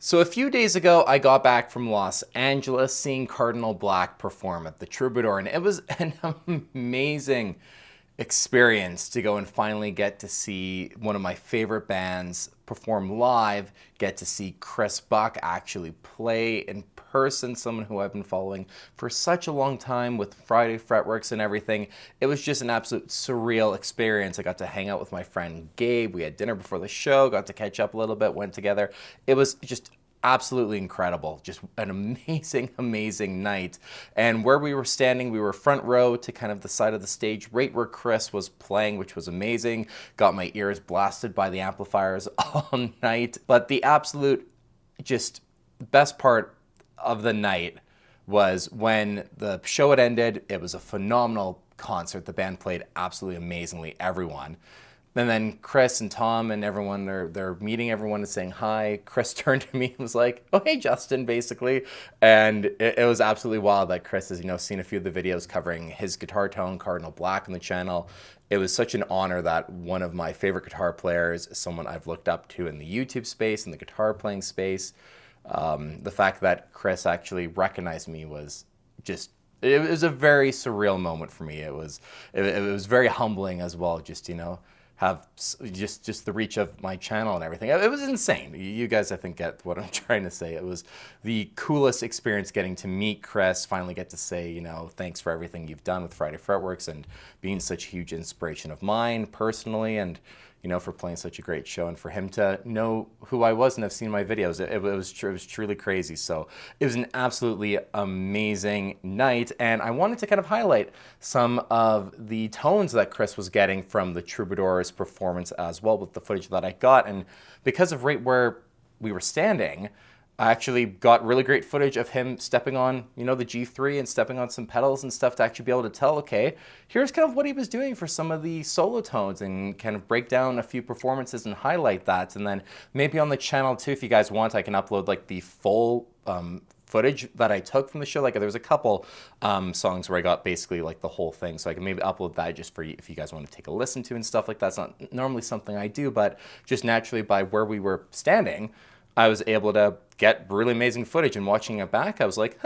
So a few days ago, I got back from Los Angeles seeing Cardinal Black perform at the Troubadour, and it was an amazing experience to go and finally get to see one of my favorite bands perform live, get to see Chris Buck actually play in person, someone who I've been following for such a long time with Friday Fretworks and everything. It was just an absolute surreal experience. I got to hang out with my friend Gabe. We had dinner before the show, got to catch up a little bit, went together. It was just absolutely incredible. Just an amazing night. And where we were standing, we were front row to kind of the side of the stage, right where Chris was playing, which was amazing. Got my ears blasted by the amplifiers all night. But the absolute just best part of the night was when the show had ended. It was a phenomenal concert. The band played absolutely amazingly, everyone. And then Chris and Tom and everyone, they're meeting everyone and saying hi. Chris turned to me and was like, "Oh, hey, Justin," basically. And it was absolutely wild that Chris has, seen a few of the videos covering his guitar tone, Cardinal Black, on the channel. It was such an honor that one of my favorite guitar players, someone I've looked up to in the YouTube space, in the guitar playing space, the fact that Chris actually recognized me was just, it was a very surreal moment for me. It was very humbling as well, just, have just the reach of my channel and everything. It was insane. You guys, I think, get what I'm trying to say. It was the coolest experience getting to meet Chris, finally get to say, thanks for everything you've done with Friday Fretworks and being such a huge inspiration of mine personally, and for playing such a great show, and for him to know who I was and have seen my videos. It was truly crazy. So it was an absolutely amazing night, and I wanted to kind of highlight some of the tones that Chris was getting from the Troubadour's performance as well with the footage that I got. And because of right where we were standing, I actually got really great footage of him stepping on, the G3 and stepping on some pedals and stuff to actually be able to tell, okay, here's kind of what he was doing for some of the solo tones, and kind of break down a few performances and highlight that. And then maybe on the channel too, if you guys want, I can upload like the full footage that I took from the show. Like there was a couple songs where I got basically like the whole thing, so I can maybe upload that just for you if you guys want to take a listen to and stuff like that. It's not normally something I do, but just naturally by where we were standing, I was able to get really amazing footage, and watching it back, I was like,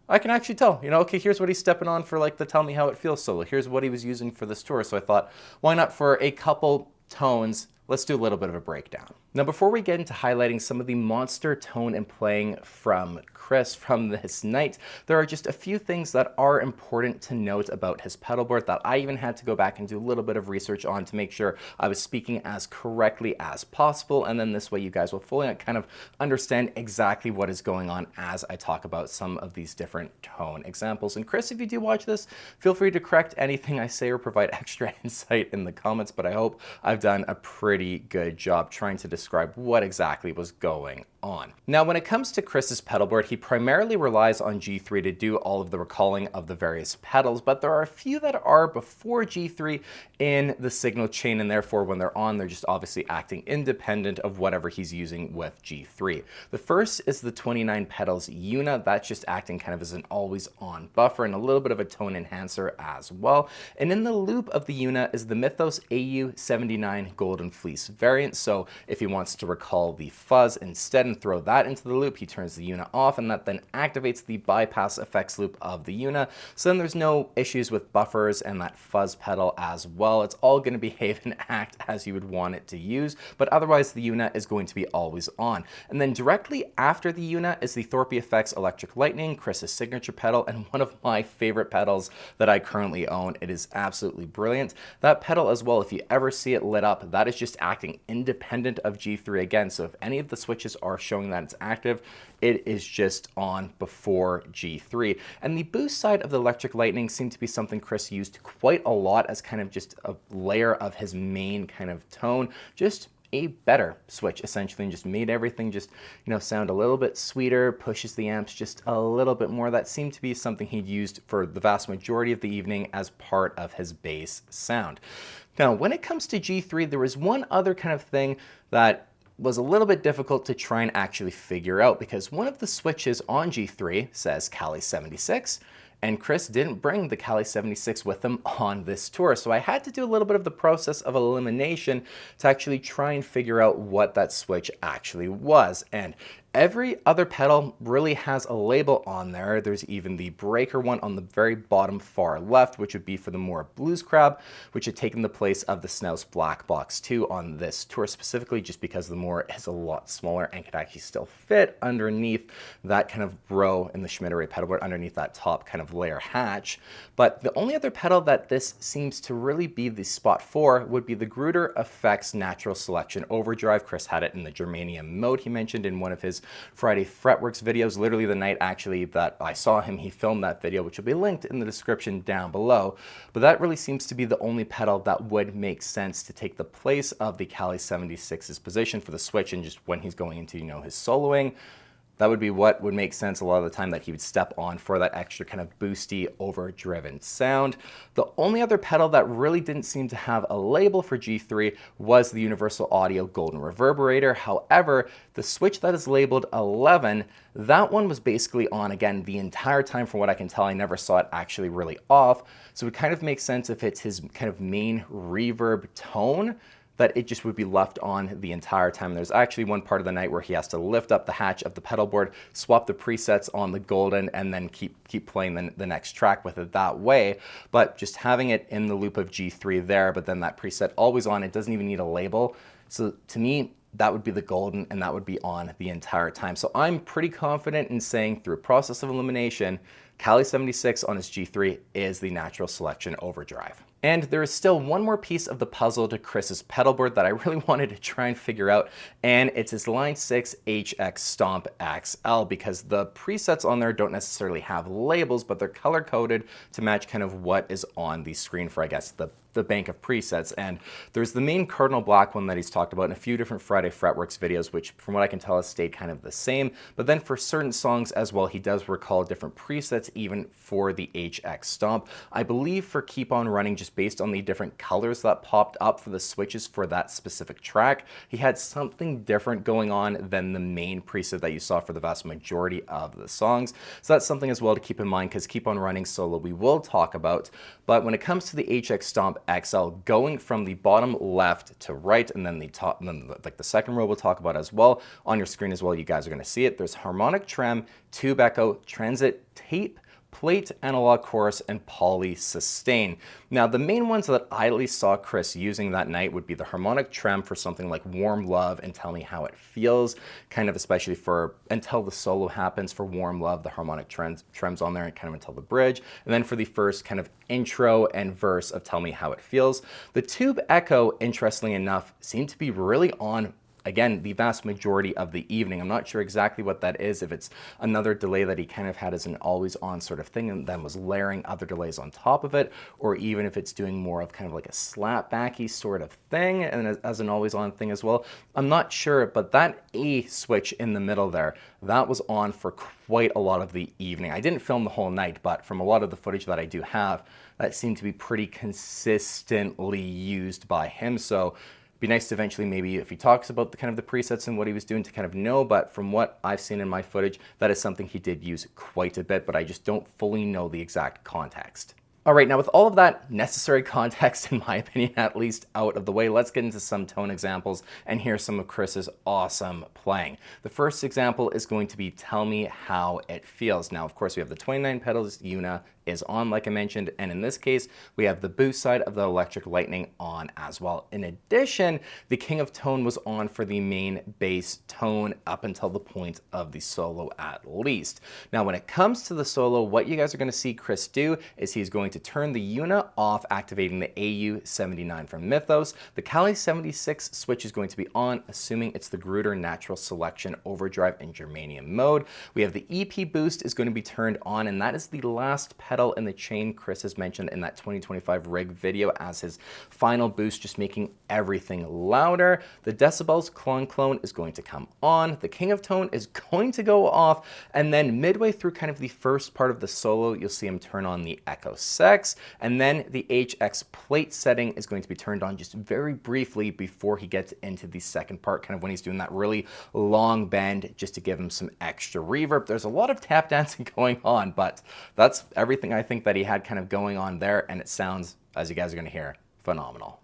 I can actually tell, okay, here's what he's stepping on for like the Tell Me How It Feels solo. Here's what he was using for this tour. So I thought, why not for a couple tones, let's do a little bit of a breakdown. Now, before we get into highlighting some of the monster tone and playing from Chris from this night, there are just a few things that are important to note about his pedalboard that I even had to go back and do a little bit of research on to make sure I was speaking as correctly as possible. And then this way you guys will fully kind of understand exactly what is going on as I talk about some of these different tone examples. And Chris, if you do watch this, feel free to correct anything I say or provide extra insight in the comments, but I hope I've done a pretty good job trying to describe what exactly was going on. Now, when it comes to Chris's pedalboard, he primarily relies on G3 to do all of the recalling of the various pedals, but there are a few that are before G3 in the signal chain, and therefore when they're on, they're just obviously acting independent of whatever he's using with G3. The first is the 29 pedals UNA. That's just acting kind of as an always on buffer and a little bit of a tone enhancer as well. And in the loop of the UNA is the Mythos AU79 Golden Fleece variant. So if he wants to recall the fuzz instead and throw that into the loop, he turns the UNA off, and that then activates the bypass effects loop of the UNA. So then there's no issues with buffers and that fuzz pedal as well. It's all going to behave and act as you would want it to use, but otherwise the UNA is going to be always on. And then directly after the UNA is the Thorpe Effects Electric Lightning, Chris's signature pedal, and one of my favorite pedals that I currently own. It is absolutely brilliant. That pedal as well, if you ever see it lit up, that is just acting independent of G3 again. So if any of the switches are showing that it's active, it is just on before G3. And the boost side of the Electric Lightning seemed to be something Chris used quite a lot as kind of just a layer of his main kind of tone, just a better switch essentially, and just made everything just, sound a little bit sweeter, pushes the amps just a little bit more. That seemed to be something he'd used for the vast majority of the evening as part of his bass sound. Now, when it comes to G3, there was one other kind of thing that was a little bit difficult to try and actually figure out, because one of the switches on G3 says Cali 76, and Chris didn't bring the Cali 76 with him on this tour. So I had to do a little bit of the process of elimination to actually try and figure out what that switch actually was. And Every other pedal really has a label on there. There's even the breaker one on the very bottom far left, which would be for the more blues crab, which had taken the place of the Snouse Black Box 2 on this tour specifically, just because the more is a lot smaller and could actually still fit underneath that kind of row in the Schmidt-Array pedalboard, underneath that top kind of layer hatch. But the only other pedal that this seems to really be the spot for would be the Gruder Effects Natural Selection Overdrive. Chris had it in the germanium mode he mentioned in one of his Friday Fretworks videos. Literally the night actually that I saw him, he filmed that video, which will be linked in the description down below. But that really seems to be the only pedal that would make sense to take the place of the Cali 76's position for the switch, and just when he's going into, his soloing, that would be what would make sense a lot of the time, that he would step on for that extra kind of boosty, overdriven sound. The only other pedal that really didn't seem to have a label for G3 was the Universal Audio Golden Reverberator. However, the switch that is labeled 11, that one was basically on again the entire time. From what I can tell, I never saw it actually really off. So it kind of makes sense if it's his kind of main reverb tone, that it just would be left on the entire time. There's actually one part of the night where he has to lift up the hatch of the pedal board, swap the presets on the golden, and then keep playing the next track with it that way. But just having it in the loop of G3 there, but then that preset always on, it doesn't even need a label. So to me, that would be the golden, and that would be on the entire time. So I'm pretty confident in saying, through a process of elimination, Cali 76 on his G3 is the Natural Selection Overdrive. And there is still one more piece of the puzzle to Chris's pedalboard that I really wanted to try and figure out, and it's his Line 6 HX Stomp XL, because the presets on there don't necessarily have labels, but they're color-coded to match kind of what is on the screen for, I guess, the bank of presets. And there's the main Cardinal Black one that he's talked about in a few different Friday Fretworks videos, which from what I can tell has stayed kind of the same. But then for certain songs as well, he does recall different presets even for the HX Stomp. I believe for Keep On Running, just based on the different colors that popped up for the switches for that specific track, he had something different going on than the main preset that you saw for the vast majority of the songs. So that's something as well to keep in mind, because Keep On Running solo we will talk about. But when it comes to the HX Stomp XL, going from the bottom left to right, and then the top, and then like the second row we'll talk about as well on your screen as well, you guys are going to see it. There's harmonic trem, tube echo, transit, tape, plate, analog chorus, and poly sustain. Now, the main ones that I at least saw Chris using that night would be the harmonic trem for something like Warm Love and Tell Me How It Feels, kind of especially for Until the Solo Happens for Warm Love, the harmonic trem's on there, and kind of until the bridge. And then for the first kind of intro and verse of Tell Me How It Feels. The tube echo, interestingly enough, seemed to be really on, again, the vast majority of the evening. I'm not sure exactly what that is, if it's another delay that he kind of had as an always on sort of thing and then was layering other delays on top of it, or even if it's doing more of kind of like a slapbacky sort of thing and as an always on thing as well. I'm not sure, but that A switch in the middle there, that was on for quite a lot of the evening. I didn't film the whole night, but from a lot of the footage that I do have, that seemed to be pretty consistently used by him. So be nice to eventually, maybe if he talks about the kind of the presets and what he was doing, to kind of know, but from what I've seen in my footage, that is something he did use quite a bit, but I just don't fully know the exact context. All right, now with all of that necessary context, in my opinion, at least out of the way, let's get into some tone examples and hear some of Chris's awesome playing. The first example is going to be Tell Me How It Feels. Now, of course, we have the 29 pedals, Una is on, like I mentioned, and in this case, we have the boost side of the Electric Lightning on as well. In addition, the King of Tone was on for the main bass tone up until the point of the solo at least. Now, when it comes to the solo, what you guys are going to see Chris do is he's going to turn the Una off, activating the AU79 from Mythos. The Cali 76 switch is going to be on, assuming it's the Gruder Natural Selection Overdrive in Germanium mode. We have the EP boost is going to be turned on, and that is the last pedal in the chain Chris has mentioned in that 2025 rig video as his final boost, just making everything louder. The decibels clone is going to come on. The King of Tone is going to go off, and then midway through kind of the first part of the solo, you'll see him turn on the Echo Sex, and then the HX plate setting is going to be turned on just very briefly before he gets into the second part, kind of when he's doing that really long bend, just to give him some extra reverb. There's a lot of tap dancing going on, but that's everything I think that he had kind of going on there, and it sounds, as you guys are going to hear, phenomenal.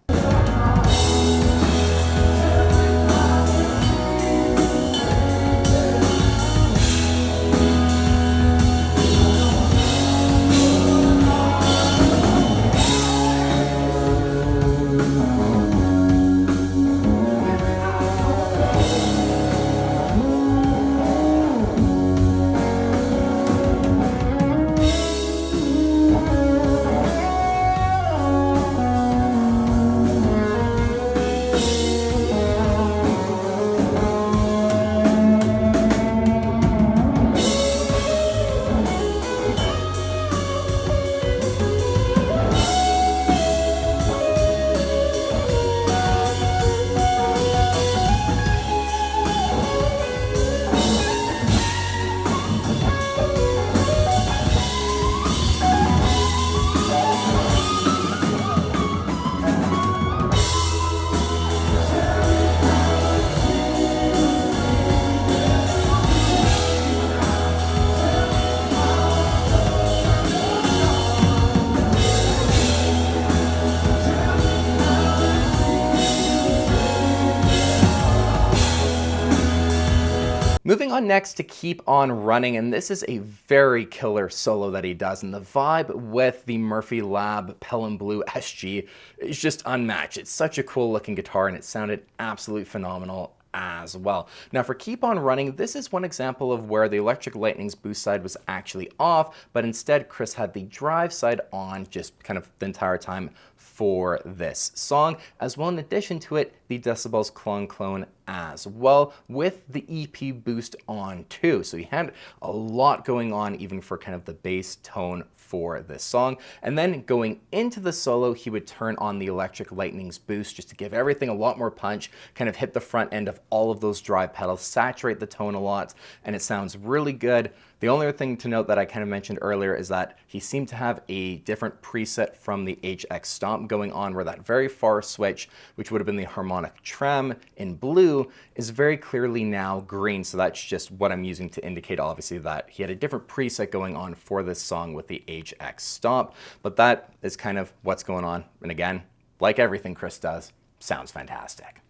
Moving on next to Keep On Running, and this is a very killer solo that he does, and the vibe with the Murphy Lab Pelham Blue SG is just unmatched. It's such a cool looking guitar, and it sounded absolutely phenomenal as well. Now for Keep On Running, this is one example of where the Electric Lightning's boost side was actually off, but instead Chris had the drive side on just kind of the entire time for this song. As well, in addition to it, the Decibels clone as well, with the EP boost on too. So he had a lot going on even for kind of the bass tone for this song. And then going into the solo, he would turn on the Electric Lightning's boost just to give everything a lot more punch, kind of hit the front end of all of those drive pedals, saturate the tone a lot, and it sounds really good. The only other thing to note that I kind of mentioned earlier is that he seemed to have a different preset from the HX Stomp going on, where that very far switch, which would have been the harmonic trem in blue, is very clearly now green. So that's just what I'm using to indicate, obviously, that he had a different preset going on for this song with the HX Stomp. But that is kind of what's going on. And again, like everything Chris does, sounds fantastic.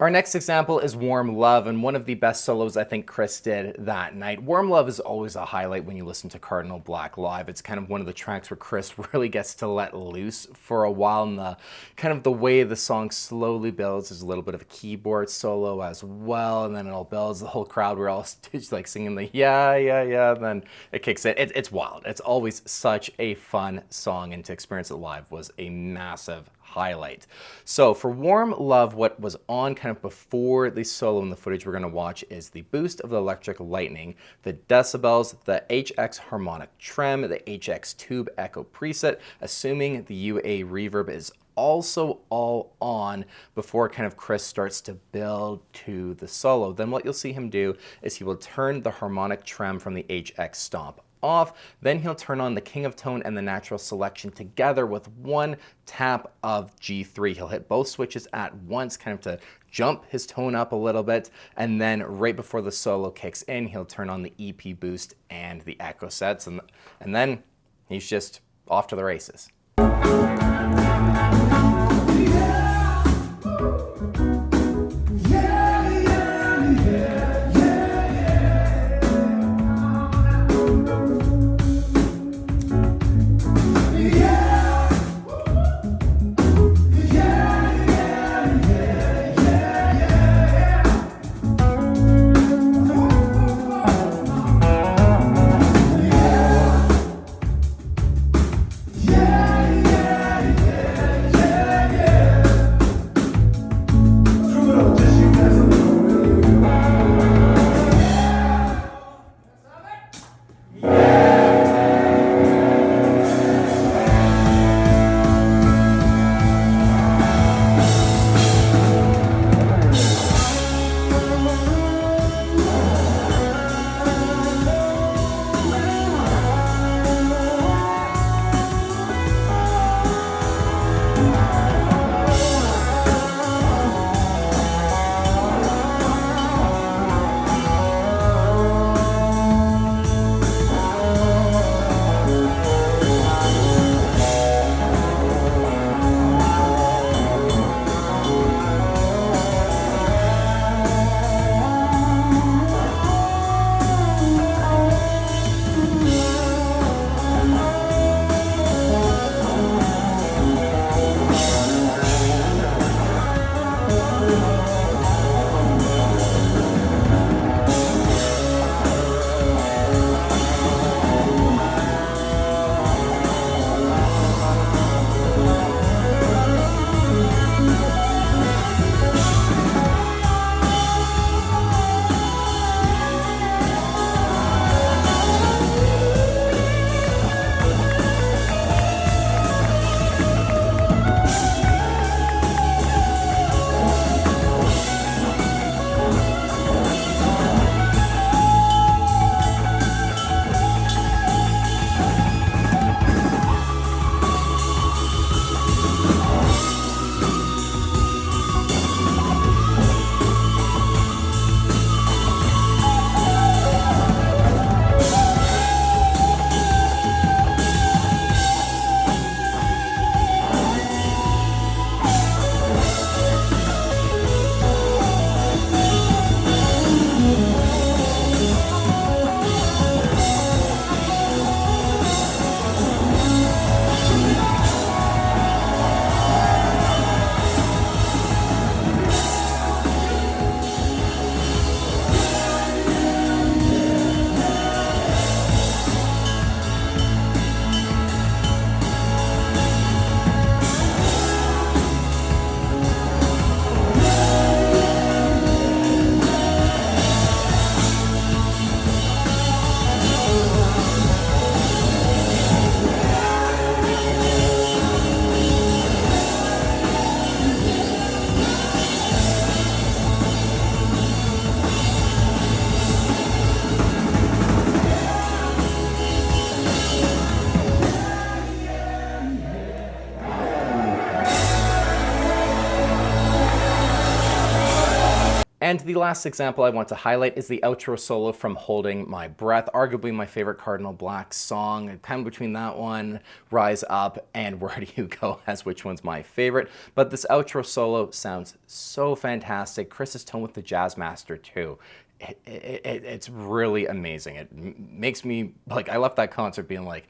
Our next example is Warm Love, and one of the best solos I think Chris did that night. Warm Love is always a highlight when you listen to Cardinal Black live. It's kind of one of the tracks where Chris really gets to let loose for a while, and the kind of the way the song slowly builds. There's a little bit of a keyboard solo as well, and then it all builds. The whole crowd, we're all just like singing the yeah, and then it kicks in. It's wild. It's always such a fun song, and to experience it live was a massive highlight. So for Warm Love, what was on kind of before the solo in the footage we're going to watch is the boost of the Electric Lightning, the decibels, the HX harmonic trem, the HX tube echo preset, assuming the UA reverb is also all on before kind of Chris starts to build to the solo. Then what you'll see him do is he will turn the harmonic trem from the HX Stomp off, then he'll turn on the King of Tone and the Natural Selection together with one tap of G3. He'll hit both switches at once, kind of to jump his tone up a little bit, and then right before the solo kicks in, he'll turn on the EP boost and the echo sets, and then he's just off to the races. And the last example I want to highlight is the outro solo from Holding My Breath, arguably my favorite Cardinal Black song. Kind of between that one, Rise Up, and Where Do You Go as which one's my favorite. But this outro solo sounds so fantastic. Chris's tone with the Jazz Master too. It's really amazing. It makes me, like, I left that concert being like,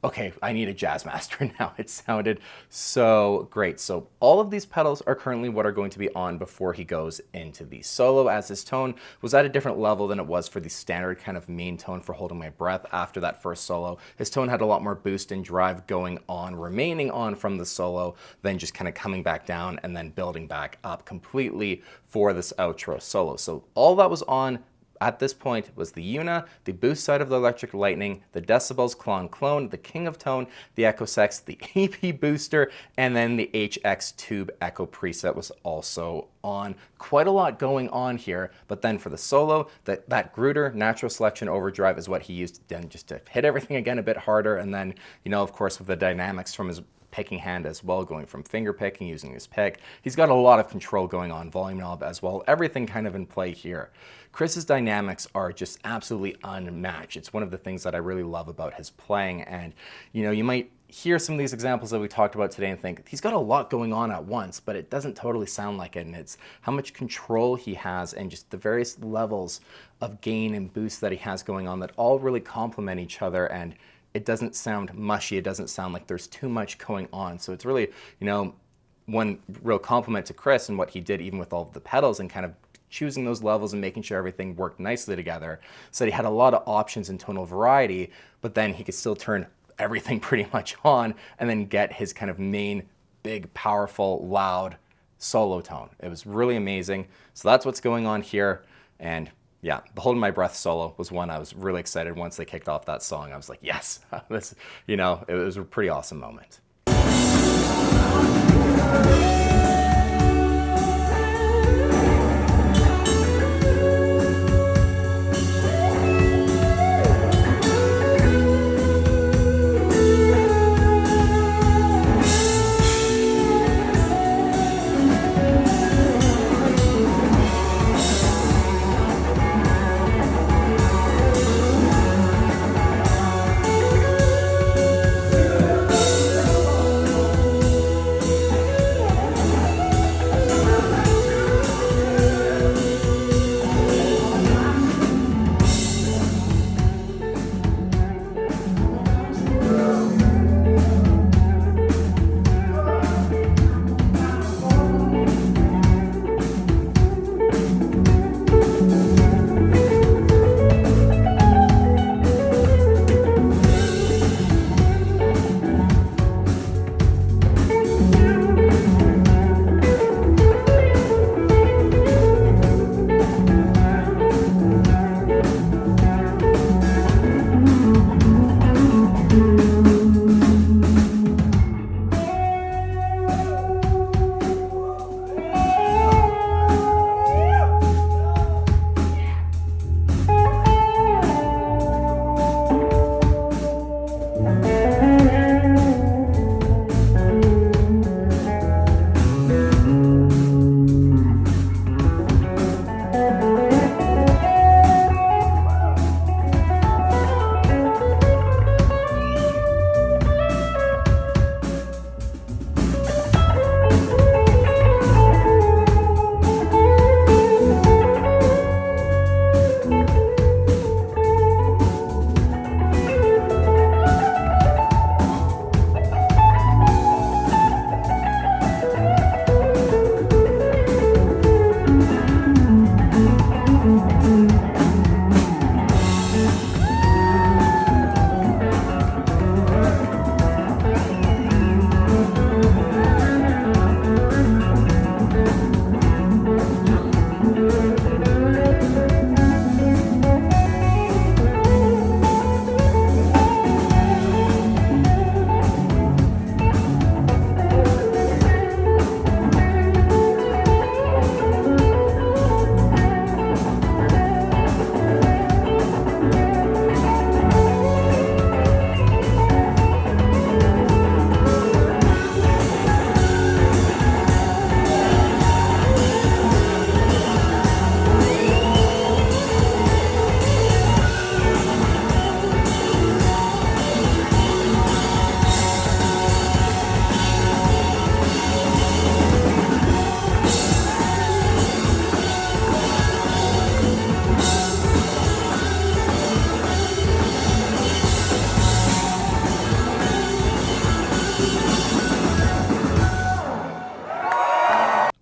okay, I need a Jazz Master now. It sounded so great. So all of these pedals are currently what are going to be on before he goes into the solo, as his tone was at a different level than it was for the standard kind of main tone for Holding My Breath after that first solo. His tone had a lot more boost and drive going on, remaining on from the solo, then just kind of coming back down and then building back up completely for this outro solo. So all that was on at this point was the Una, the boost side of the Electric Lightning, the Decibels Clone, the King of Tone, the Echo Sex, the EP booster, and then the HX Tube Echo preset was also on. Quite a lot going on here, but then for the solo, that Gruder Natural Selection Overdrive is what he used then just to hit everything again a bit harder, and then, you know, of course, with the dynamics from his picking hand as well, going from finger picking, using his pick. He's got a lot of control going on, volume knob as well, everything kind of in play here. Chris's dynamics are just absolutely unmatched. It's one of the things that I really love about his playing, and you know, you might hear some of these examples that we talked about today and think, he's got a lot going on at once, but it doesn't totally sound like it, and it's how much control he has and just the various levels of gain and boost that he has going on that all really complement each other, and it doesn't sound mushy. It doesn't sound like there's too much going on. So it's really, you know, one real compliment to Chris and what he did even with all of the pedals and kind of choosing those levels and making sure everything worked nicely together. So he had a lot of options in tonal variety, but then he could still turn everything pretty much on and then get his kind of main, big, powerful, loud solo tone. It was really amazing. So that's what's going on here. And yeah, the Holding My Breath solo was one I was really excited once they kicked off that song. I was like, yes, this, you know, it was a pretty awesome moment.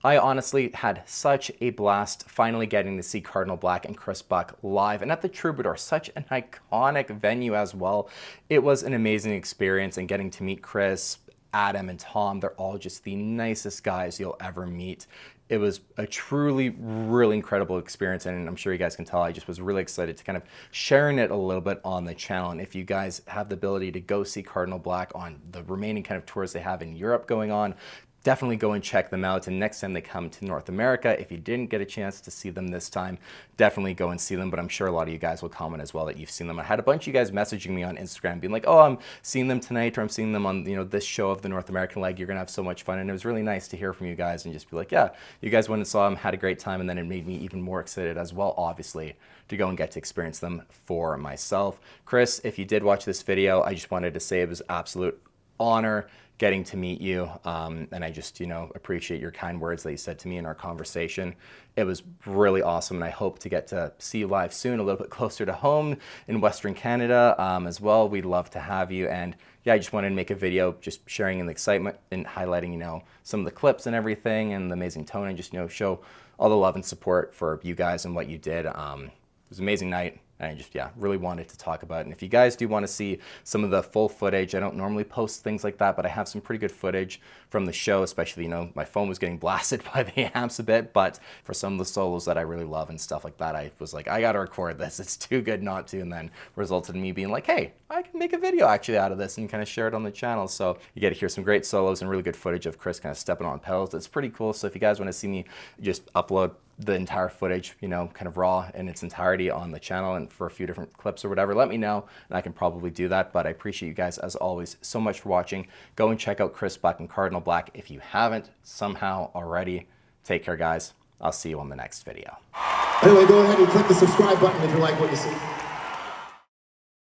I honestly had such a blast finally getting to see Cardinal Black and Chris Buck live and at the Troubador, such an iconic venue as well. It was an amazing experience, and getting to meet Chris, Adam, and Tom, they're all just the nicest guys you'll ever meet. It was a truly, really incredible experience, and I'm sure you guys can tell I just was really excited to kind of sharing it a little bit on the channel. And if you guys have the ability to go see Cardinal Black on the remaining kind of tours they have in Europe going on, definitely go and check them out. And next time they come to North America, if you didn't get a chance to see them this time, definitely go and see them. But I'm sure a lot of you guys will comment as well that you've seen them. I had a bunch of you guys messaging me on Instagram being like, oh, I'm seeing them tonight, or I'm seeing them on, this show of the North American leg. You're gonna have so much fun. And it was really nice to hear from you guys and just be like, yeah, you guys went and saw them, had a great time. And then it made me even more excited as well, obviously, to go and get to experience them for myself. Chris, if you did watch this video, I just wanted to say it was an absolute honor getting to meet you, and I just, appreciate your kind words that you said to me in our conversation. It was really awesome, and I hope to get to see you live soon, a little bit closer to home in Western Canada as well. We'd love to have you, and yeah, I just wanted to make a video just sharing in the excitement and highlighting, some of the clips and everything, and the amazing tone, and just, show all the love and support for you guys and what you did. It was an amazing night. And I just, really wanted to talk about it. And if you guys do want to see some of the full footage, I don't normally post things like that, but I have some pretty good footage from the show, especially, my phone was getting blasted by the amps a bit, but for some of the solos that I really love and stuff like that, I was like, I got to record this. It's too good not to. And then resulted in me being like, hey, I can make a video actually out of this and kind of share it on the channel. So you get to hear some great solos and really good footage of Chris kind of stepping on pedals. It's pretty cool. So if you guys want to see me just upload the entire footage, kind of raw in its entirety on the channel and for a few different clips or whatever, let me know and I can probably do that. But I appreciate you guys as always so much for watching. Go and check out Chris Buck and Cardinal Black if you haven't somehow already. Take care, guys. I'll see you on the next video. Anyway, go ahead and click the subscribe button if you like what you see.